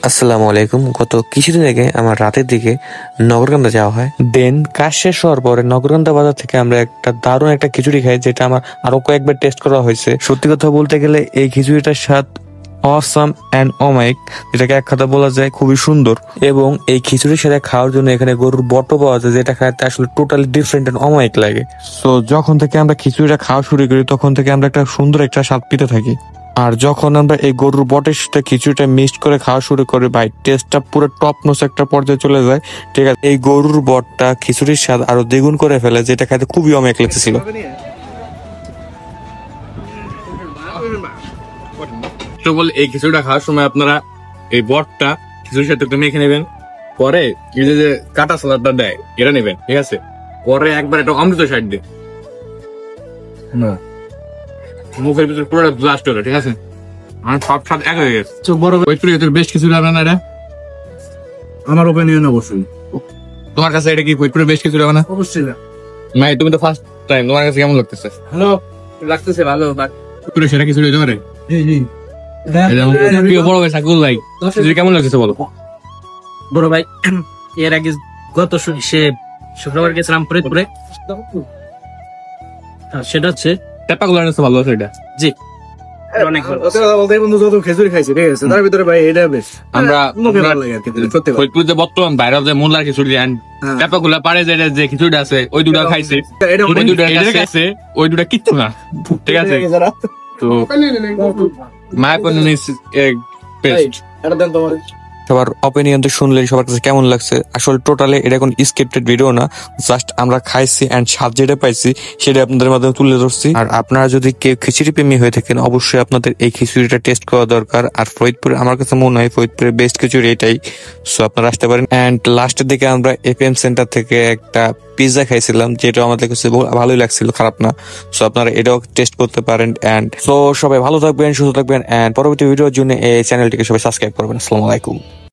আসসালামু আলাইকুম। গত কিছুদিন আগে আমার রাতের দিকে নগরকান্দা যাওয়া হয়। দেন কাজ শেষ হওয়ার পরে নগরকান্দা বাজার থেকে আমরা একটা দারুণ একটা খিচুড়ি খাই, যেটা আমার আরো কয়েকবার টেস্ট করা হয়েছে। সত্যি কথা বলতে গেলে এই খিচুড়িটার স্বাদ অসাম অ্যান্ড অমায়িক, যেটাকে এক কথা বলা যায় খুবই সুন্দর। এবং এই খিচুড়ির সাথে খাওয়ার জন্য এখানে গরুর বটো পাওয়া যায়, যেটা খাইতে আসলে টোটালি ডিফারেন্ট অ্যান্ড অমায়িক লাগে। তো যখন থেকে আমরা খিচুড়িটা খাওয়া শুরু করি তখন থেকে আমরা একটা সুন্দর একটা স্বাদ পেতে থাকি। আর যখন আমরা এই গরুর বটের সাথে খিচুড়িটা মিক্সড করে খাওয়া শুরু করি ভাই, টেস্টটা পুরো টপ নোস একটা পর্যায়ে চলে যায়। ঠিক আছে, এই গরুর বটটা খিচুড়ির স্বাদ আরো দ্বিগুণ করে ফেলে, যেটা খাইতে খুবই অমায়িক লাগতেছিল। বল এই খিচুড়িটা খাওয়ার সময় আপনারা এই বটটা খিচুড়ির সাথে একটু মেখে নেবেন। পরে এই যে কাটা সালাদটা দেয় এটা নেবেন, ঠিক আছে। পরে একবার একটা অমৃত সাইড দিয়ে মুখের ভিতরে পুরো ব্লাস্ট হলো, ঠিক আছে। আমার সব স্বাদ এক হয়ে গেছে। চোখ বড় বেশ কিছু লাগবে না এটা? আমার ওপিনিয়ন অবশ্যই। তোমার কাছে এটা কি ফরিদপুরে বেশ কিছু লাগবে না? অবশ্যই না। নাই, তুমি তো ফার্স্ট টাইম, তোমার কাছে কেমন লাগতেছে? হ্যালো, লাগতেছে ভালো। ফরিদপুরে সেটা কিছু হতে পারে? জি জি। প্রিয় বড় ভাই সাকুল ভাই, কেমন লাগতেছে বলো? বড় ভাই, এর আগে গত শুক্রবার গেছিলাম ফরিদপুরে। সেটা হচ্ছে টেপা গুলো ভালো আছে এটা। জি, অনেক ভালো। বলতে বন্ধু যত খেজুরি খাইছি, ঠিক আছে, তার ভিতরে ভাই এটা বেশ আমরা মুখে ভালো লাগে আর কি, সত্যি কথা। ফরিদপুর যে বর্তমান ভাইরাল যে মোল্লার খিচুড়ি টেপা গুলা পারে যে খিচুড়িটা আছে ওই দুটা খাইছে, এটা ওই দুটা খাইছে, ওই দুটা কিচ্ছু না, ঠিক আছে। তো মায়ের পেস্ট এটা দেন তোমার। সবার অপিনিয়ন তো শুনলেন, সবার কাছে কেমন লাগছে? আসলে টোটালি এটা কোনো স্ক্রিপ্টেড ভিডিও না, জাস্ট আমরা খাইছি এন্ড স্বাদ যেটা পাইছি সেটা আপনাদের মাধ্যমে তুলে ধরছি। আর আপনারা যদি কেউ খিচুড়ি প্রেমী হয়ে থাকেন, অবশ্যই আপনাদের এই খিচুড়িটা টেস্ট করা দরকার। আর ফরিদপুরে আমার কাছে মনে হয় ফরিদপুরের বেস্ট খিচুড়ি এটাই। সো আপনারা আসতে পারেন। এন্ড লাস্টের দিকে আমরা এফএম সেন্টার থেকে একটা পিৎজা খাইছিলাম, যেটা আমাদের কাছে ভালোই লাগছিল, খারাপ না। সো আপনারা এটাও টেস্ট করতে পারেন। এন্ড সো সবাই ভালো থাকবেন, সুস্থ থাকবেন, এন্ড পরবর্তী ভিডিওর জন্য এই চ্যানেলটিকে সবাই সাবস্ক্রাইব করবেন। আসসালামু আলাইকুম।